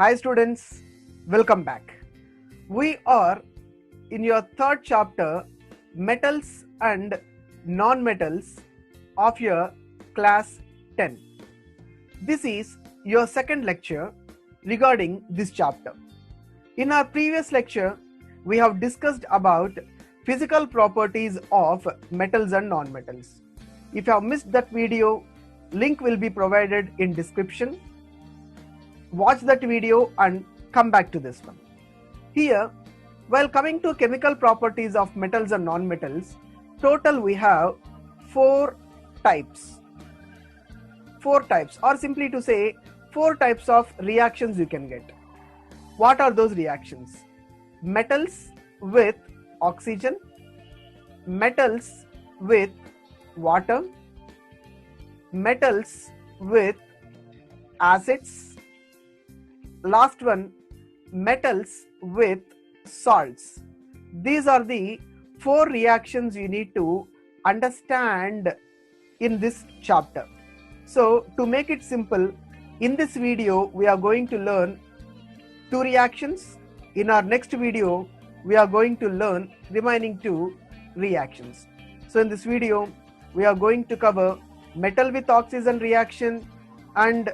Hi students, welcome back. We are in your third chapter, metals and non-metals of your class 10. This is your second lecture regarding this chapter. In our previous lecture, we have discussed about physical properties of metals and non-metals. If you have missed that video, link will be provided in description. Watch that video and come back to this one. Here, while coming to chemical properties of metals and non-metals, total we have four types, or simply to say, four types of reactions you can get. What are those reactions? Metals with oxygen, metals with water, metals with acids, last one, metals with salts. These are the four reactions you need to understand in this chapter. So to make it simple, in this video we are going to learn two reactions. In our next video we are going to learn remaining two reactions. So in this video we are going to cover metal with oxygen reaction and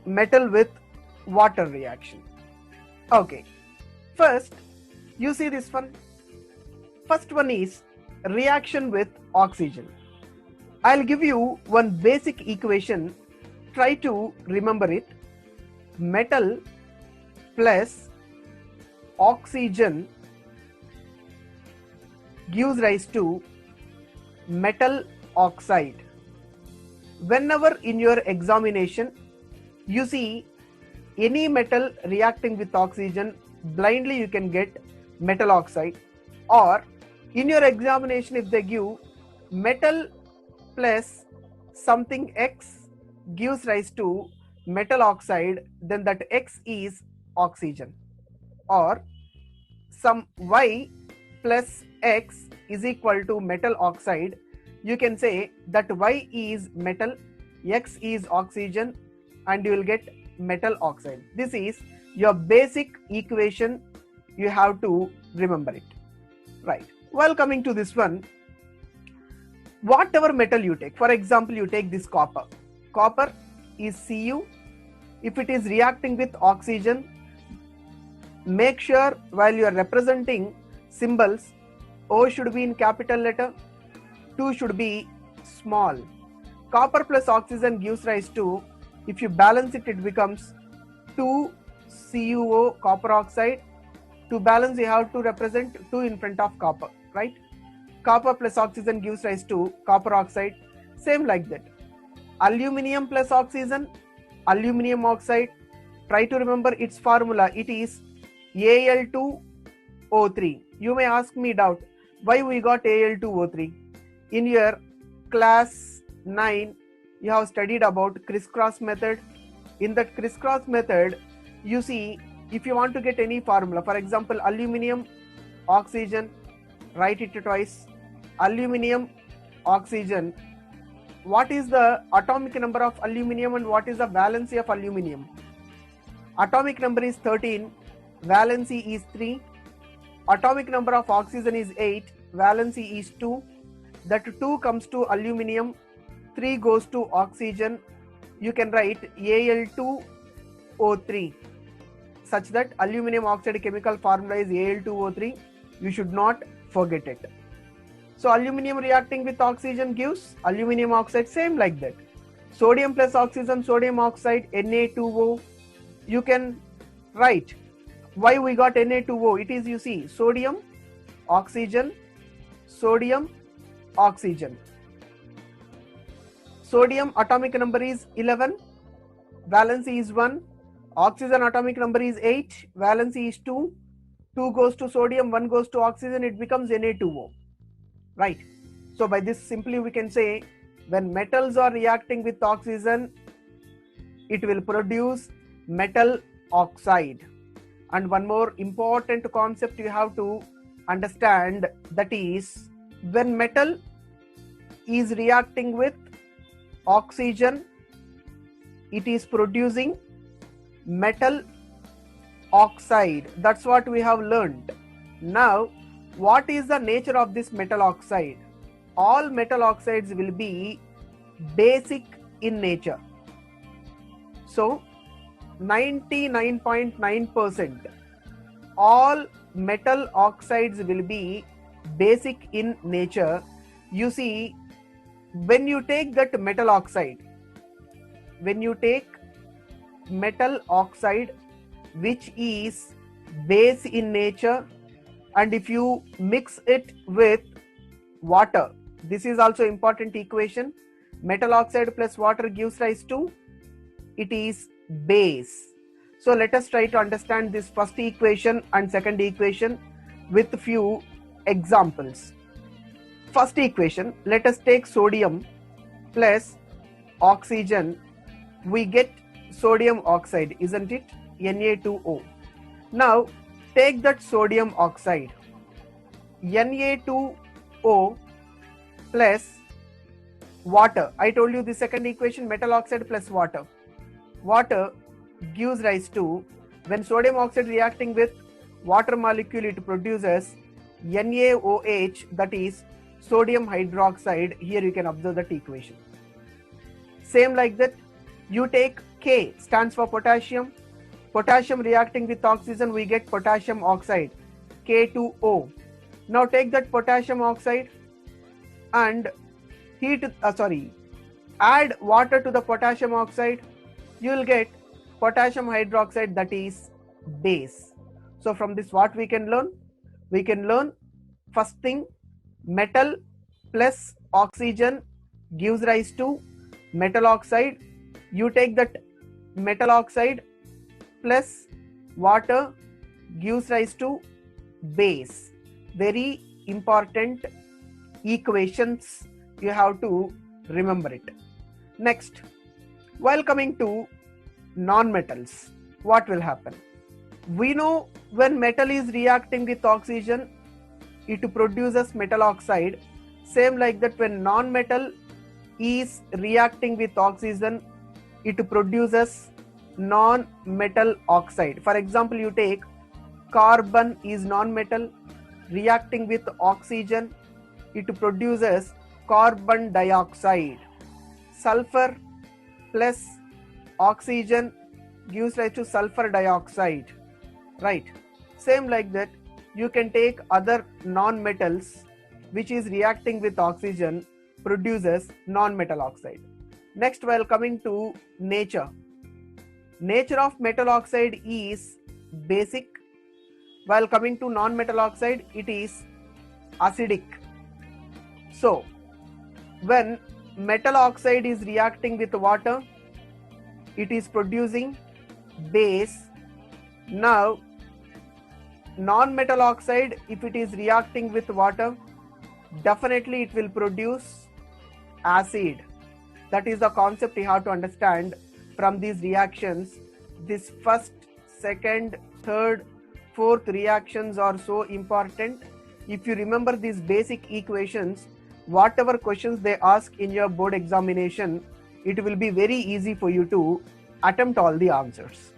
metal with water reaction. Okay, first you see this one. First one is reaction with oxygen. I'll give you one basic equation. Try to remember it. Metal plus oxygen gives rise to metal oxide. Whenever in your examination you see any metal reacting with oxygen, blindly you can get metal oxide, or in your examination if they give metal plus something X gives rise to metal oxide, then that X is oxygen, or some Y plus X is equal to metal oxide, you can say that Y is metal, X is oxygen, and you will get metal oxide. This is your basic equation. You have to remember it, right? While coming to this one, whatever metal you take, for example you take this copper. Copper is Cu. If it is reacting with oxygen, make sure while you are representing symbols, O should be in capital letter, 2 should be small. Copper plus oxygen gives rise to, if you balance it, it becomes 2 CuO, copper oxide. To balance you have to represent 2 in front of copper, right? Copper plus oxygen gives rise to copper oxide. Same like that. Aluminium plus oxygen, aluminium oxide. Try to remember its formula. It is Al2O3. You may ask me doubt, why we got Al2O3? In your class 9, you have studied about crisscross method. In that crisscross method, you see, if you want to get any formula, for example aluminium oxygen, write it twice. Aluminium oxygen, what is the atomic number of aluminium and what is the valency of aluminium? Atomic number is 13, valency is 3. Atomic number of oxygen is 8, valency is 2. That 2 comes to aluminium, 3 goes to oxygen. You can write Al2O3, such that aluminium oxide chemical formula is Al2O3. You should not forget it. So aluminium reacting with oxygen gives aluminium oxide, same like that. Sodium plus oxygen, sodium oxide, Na2O. You can write why we got Na2O. It is, you see, sodium, oxygen, sodium, oxygen. Sodium atomic number is 11, valency is 1. Oxygen atomic number is 8, valency is 2. 2 goes to sodium, 1 goes to oxygen, it becomes Na2O, right? So by this simply we can say, when metals are reacting with oxygen, it will produce metal oxide. And one more important concept you have to understand, that is, when metal is reacting with oxygen, it is producing metal oxide. That's what we have learned. Now, what is the nature of this metal oxide? All metal oxides will be basic in nature. So, 99.9% all metal oxides will be basic in nature. You see, when you take that metal oxide, which is base in nature, and if you mix it with water, this is also important equation. Metal oxide plus water gives rise to, it is base. So let us try to understand this first equation and second equation with few examples. First equation, let us take sodium plus oxygen. We get sodium oxide, isn't it? Na2O. Now take that sodium oxide, Na2O plus water. I told you the second equation, metal oxide plus water. Water gives rise to, when sodium oxide reacting with water molecule, it produces NaOH, that is sodium hydroxide. Here you can observe that equation. Same like that, you take K, stands for potassium. Potassium reacting with oxygen, we get potassium oxide, K2O. Now take that potassium oxide and add water to the potassium oxide, you will get potassium hydroxide, that is base. So from this what we can learn? We can learn first thing, metal plus oxygen gives rise to metal oxide. You take that metal oxide plus water gives rise to base. Very important equations, you have to remember it. Next, while coming to non-metals, what will happen? We know when metal is reacting with oxygen, it produces metal oxide. Same like that, when non-metal is reacting with oxygen, it produces non-metal oxide. For example, you take carbon is non-metal, reacting with oxygen, it produces carbon dioxide. Sulfur plus oxygen gives rise to sulfur dioxide, right? Same like that, you can take other non-metals which is reacting with oxygen, produces non-metal oxide. Next, while coming to nature of metal oxide is basic. While coming to non-metal oxide, it is acidic. So when metal oxide is reacting with water, it is producing base. Now non-metal oxide, if it is reacting with water, definitely it will produce acid. That is the concept you have to understand from these reactions. This first, second, third, fourth reactions are so important. If you remember these basic equations, whatever questions they ask in your board examination, it will be very easy for you to attempt all the answers.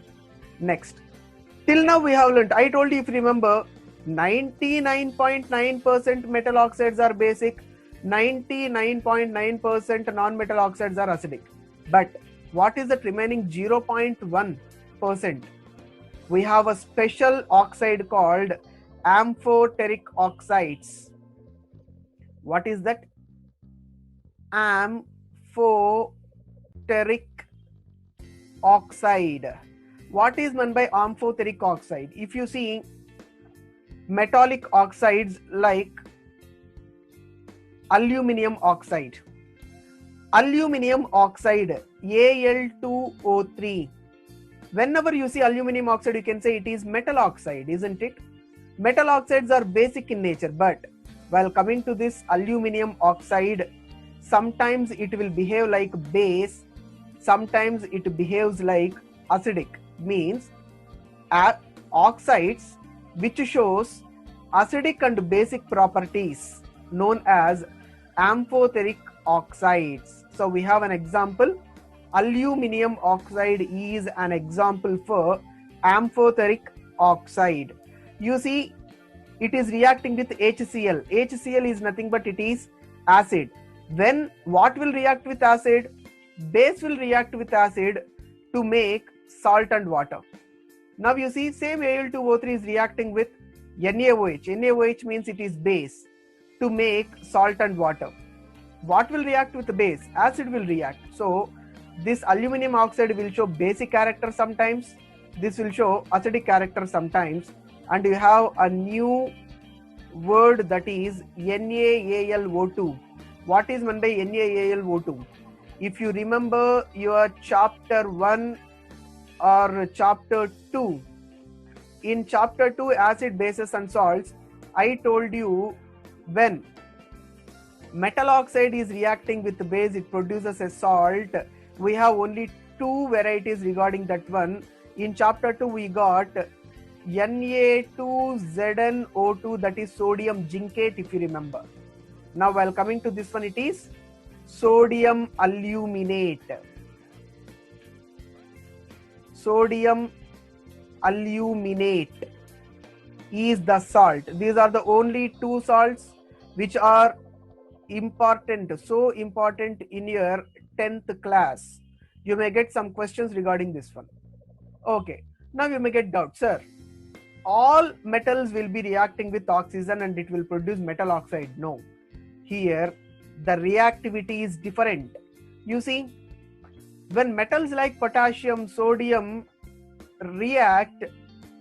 Next, till now we have learned, I told you, if you remember, 99.9% metal oxides are basic, 99.9% non-metal oxides are acidic. But what is that remaining 0.1%? We have a special oxide called amphoteric oxides. What is that? Amphoteric oxide. What is meant by amphoteric oxide? If you see metallic oxides like aluminum oxide, Al2O3. Whenever you see aluminum oxide, you can say it is metal oxide, isn't it? Metal oxides are basic in nature, but while coming to this aluminum oxide, sometimes it will behave like base, sometimes it behaves like acidic. Means oxides which shows acidic and basic properties known as amphoteric oxides. So we have an example. Aluminum oxide is an example for amphoteric oxide. You see, it is reacting with HCl. HCl is nothing but it is acid. When what will react with acid? Base will react with acid to make salt and water. Now you see, same Al2O3 is reacting with NaOH. NaOH means it is base to make salt and water. What will react with the base? Acid will react. So this aluminum oxide will show basic character sometimes. This will show acidic character sometimes. And you have a new word, that is NaAlO2. What is meant by NaAlO2? If you remember your chapter 1 or chapter 2, in chapter 2 acid, bases and salts, I told you when metal oxide is reacting with the base, it produces a salt. We have only two varieties regarding that one. In chapter 2 we got Na2ZnO2, that is sodium zincate, if you remember. Now while coming to this one, it is sodium aluminate. Sodium aluminate is the salt. These are the only two salts which are important, so important in your 10th class. You may get some questions regarding this one. Okay, now you may get doubt, sir, all metals will be reacting with oxygen and it will produce metal oxide. No, here the reactivity is different. You see, when metals like potassium, sodium react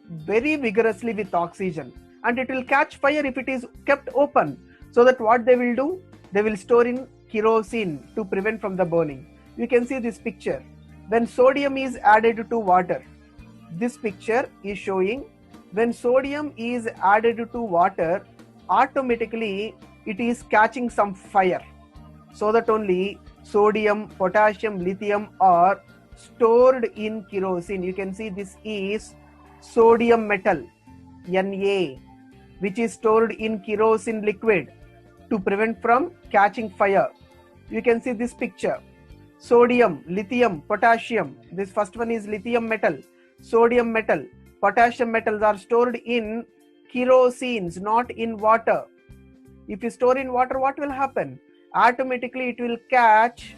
very vigorously with oxygen, and it will catch fire if it is kept open. So that what they will do, they will store in kerosene to prevent from the burning. You can see this picture. When sodium is added to water, this picture is showing when sodium is added to water, automatically it is catching some fire. So that only sodium, potassium, lithium are stored in kerosene. You can see this is sodium metal, Na, which is stored in kerosene liquid to prevent from catching fire. You can see this picture. Sodium, lithium, potassium. This first one is lithium metal, sodium metal, potassium metals are stored in kerosenes, not in water. If you store in water, what will happen? Automatically it will catch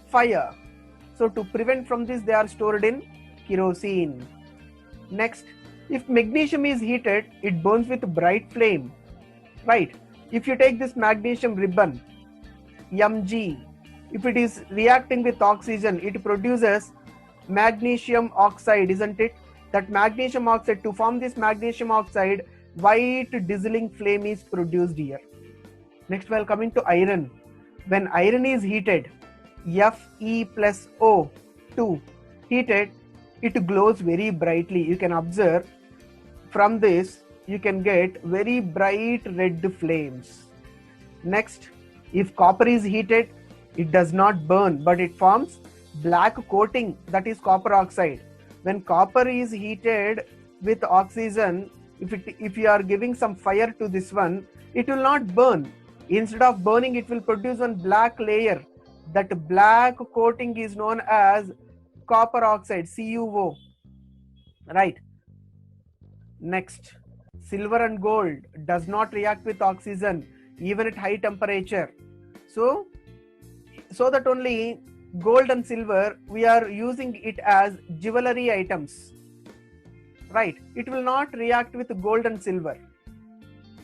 fire. So to prevent from this, they are stored in kerosene. Next, if magnesium is heated, it burns with bright flame, right? If you take this magnesium ribbon, Mg, if it is reacting with oxygen, it produces magnesium oxide, isn't it? That magnesium oxide, to form this magnesium oxide, white dazzling flame is produced here. Next, while coming to iron, when iron is heated, Fe+O2 heated, it glows very brightly. You can observe from this, you can get very bright red flames. Next, if copper is heated, it does not burn, but it forms black coating, that is copper oxide. When copper is heated with oxygen, if you are giving some fire to this one, it will not burn. Instead of burning, it will produce one black layer. That black coating is known as copper oxide, CuO, right? Next, silver and gold does not react with oxygen even at high temperature. So that only gold and silver, we are using it as jewelry items, right? It will not react with gold and silver.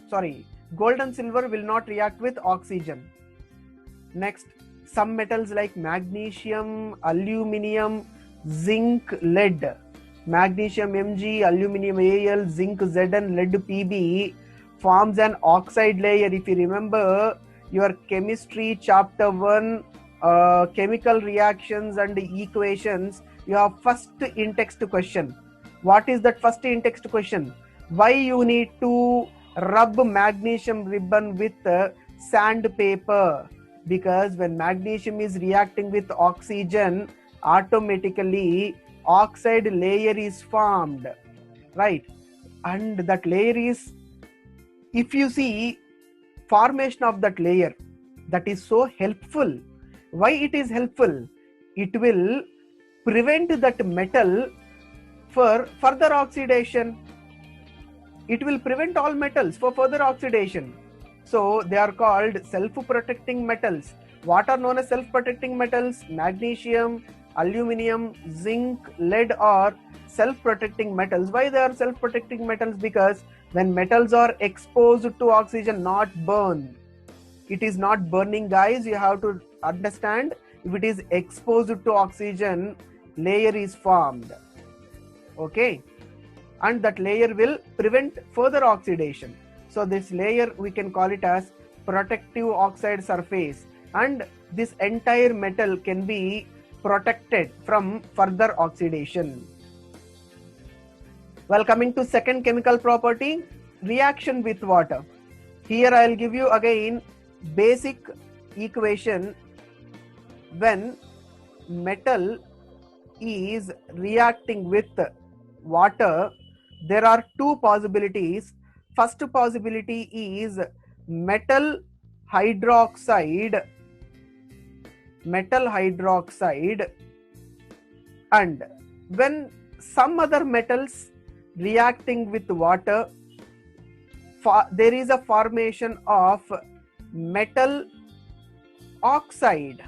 Sorry, gold and silver will not react with oxygen. Next, some metals like magnesium, aluminium, zinc, lead. Magnesium Mg, aluminium Al, zinc Zn, lead Pb forms an oxide layer. If you remember your chemistry chapter 1, chemical reactions and equations, you have first in-text question. What is that first in-text question? Why you need to rub magnesium ribbon with sandpaper? Because when magnesium is reacting with oxygen, automatically oxide layer is formed, right? And that layer is, if you see formation of that layer, that is so helpful. Why it is helpful? It will prevent that metal for further oxidation. it will prevent all metals for further oxidation. So they are called self-protecting metals. What are known as self-protecting metals? Magnesium, aluminum, zinc, lead are self-protecting metals. Why they are self-protecting metals? Because when metals are exposed to oxygen, not burn. It is not burning, guys. You have to understand, if it is exposed to oxygen, layer is formed. Okay, and that layer will prevent further oxidation. So this layer, we can call it as protective oxide surface, and this entire metal can be protected from further oxidation. Well, coming to second chemical property, reaction with water. Here I will give you again basic equation. When metal is reacting with water, there are two possibilities. First possibility is metal hydroxide, and when some other metals reacting with water, there is a formation of metal oxide,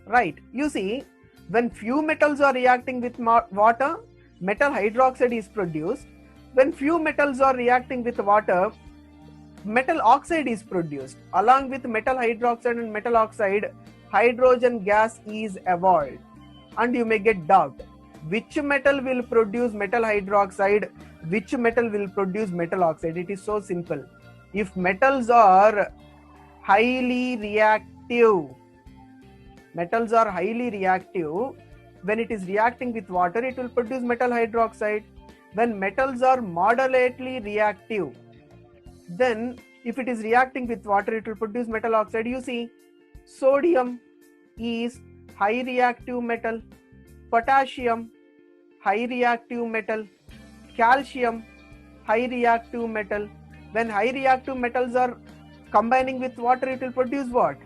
right? You see, when few metals are reacting with water, metal hydroxide is produced. When few metals are reacting with water, metal oxide is produced. Along with metal hydroxide and metal oxide, hydrogen gas is evolved. And you may get doubt, which metal will produce metal hydroxide, which metal will produce metal oxide? It is so simple. If metals are highly reactive, when it is reacting with water, it will produce metal hydroxide. When metals are moderately reactive, then if it is reacting with water, it will produce metal oxide. You see, sodium is high reactive metal, potassium high reactive metal, calcium high reactive metal. When high reactive metals are combining with water, it will produce what?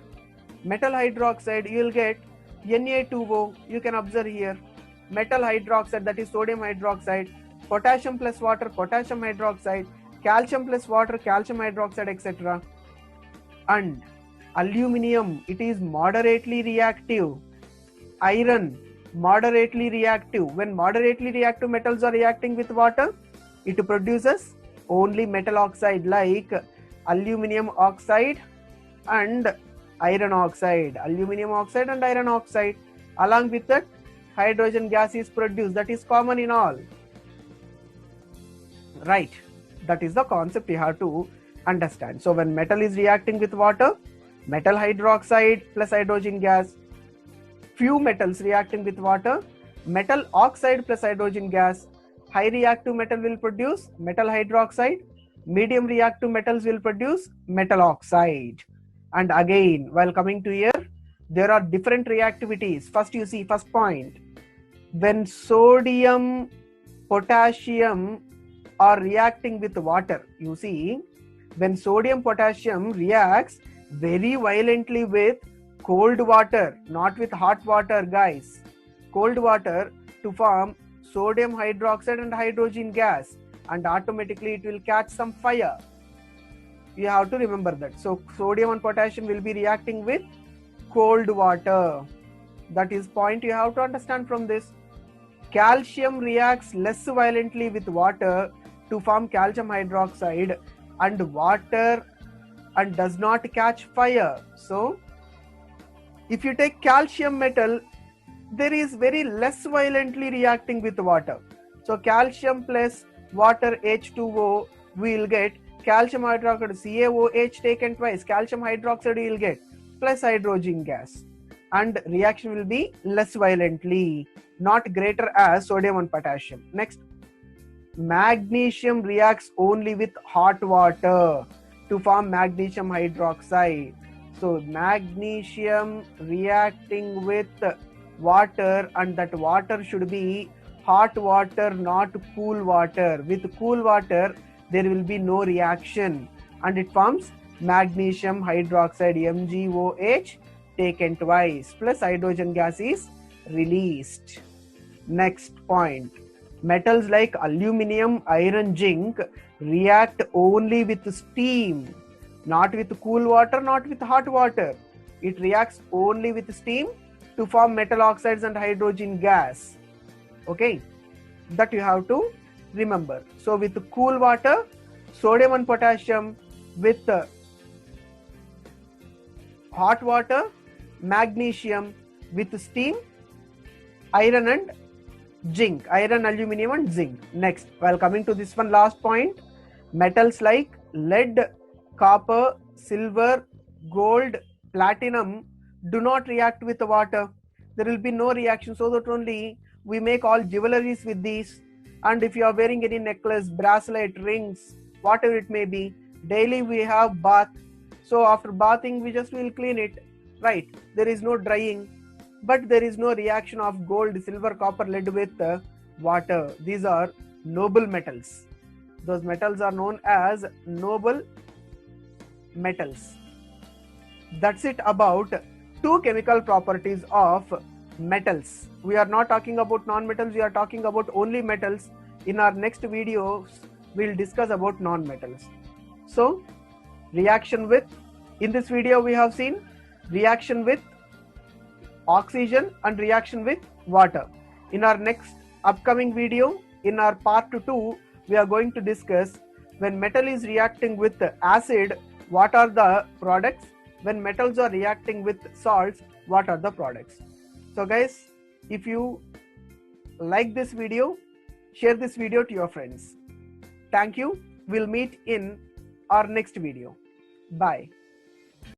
Metal hydroxide. You will get Na2O. You can observe here, metal hydroxide, that is sodium hydroxide, potassium plus water, potassium hydroxide, calcium plus water, calcium hydroxide, etc. And aluminum, it is moderately reactive. Iron, moderately reactive. When moderately reactive metals are reacting with water, it produces only metal oxide like aluminum oxide and iron oxide. Aluminum oxide and iron oxide. Along with that, hydrogen gas is produced. That is common in all. Right. That is the concept you have to understand. So when metal is reacting with water, metal hydroxide plus hydrogen gas. Few metals reacting with water, metal oxide plus hydrogen gas. High reactive metal will produce metal hydroxide. Medium reactive metals will produce metal oxide. And again, while coming to here, there are different reactivities. First, you see, first point, when sodium, potassium are reacting with water, you see, when sodium potassium reacts very violently with cold water, not with hot water, guys, cold water, to form sodium hydroxide and hydrogen gas, and automatically it will catch some fire. You have to remember that. So sodium and potassium will be reacting with cold water. That is point you have to understand from this. Calcium reacts less violently with water to form calcium hydroxide and water and does not catch fire. So if you take calcium metal, there is very less violently reacting with water. So calcium plus water H2O, we will get calcium hydroxide, CaOH taken twice, calcium hydroxide you will get, plus hydrogen gas, and reaction will be less violently, not greater as sodium and potassium. Next, magnesium reacts only with hot water to form magnesium hydroxide. So magnesium reacting with water, and that water should be hot water, not cool water. With cool water, there will be no reaction and it forms magnesium hydroxide, MgOH taken twice, plus hydrogen gas is released. Next point, Metals like aluminum, iron, zinc react only with steam, not with cool water, not with hot water. It reacts only with steam to form metal oxides and hydrogen gas. Okay, that you have to remember. So with cool water, sodium and potassium; with hot water, magnesium; with steam, iron and zinc, iron, aluminum and zinc. Next, while coming to this one last point, metals like lead, copper, silver, gold, platinum do not react with the water. There will be no reaction, so that only we make all jewelries with these. And if you are wearing any necklace, bracelet, rings, whatever it may be, daily we have bath. So after bathing, we just will clean it, right? There is no drying, but there is no reaction of gold, silver, copper, lead with water. These are noble metals. Those metals are known as noble metals. That's it about two chemical properties of metals. We are not talking about non-metals, we are talking about only metals. In our next videos, we'll discuss about non-metals. So, reaction with, in this video we have seen reaction with oxygen and reaction with water. In our next upcoming video, in our part 2, we are going to discuss when metal is reacting with acid, what are the products? When metals are reacting with salts, what are the products? So guys, if you like this video, share this video to your friends. Thank you. We'll meet in our next video. Bye.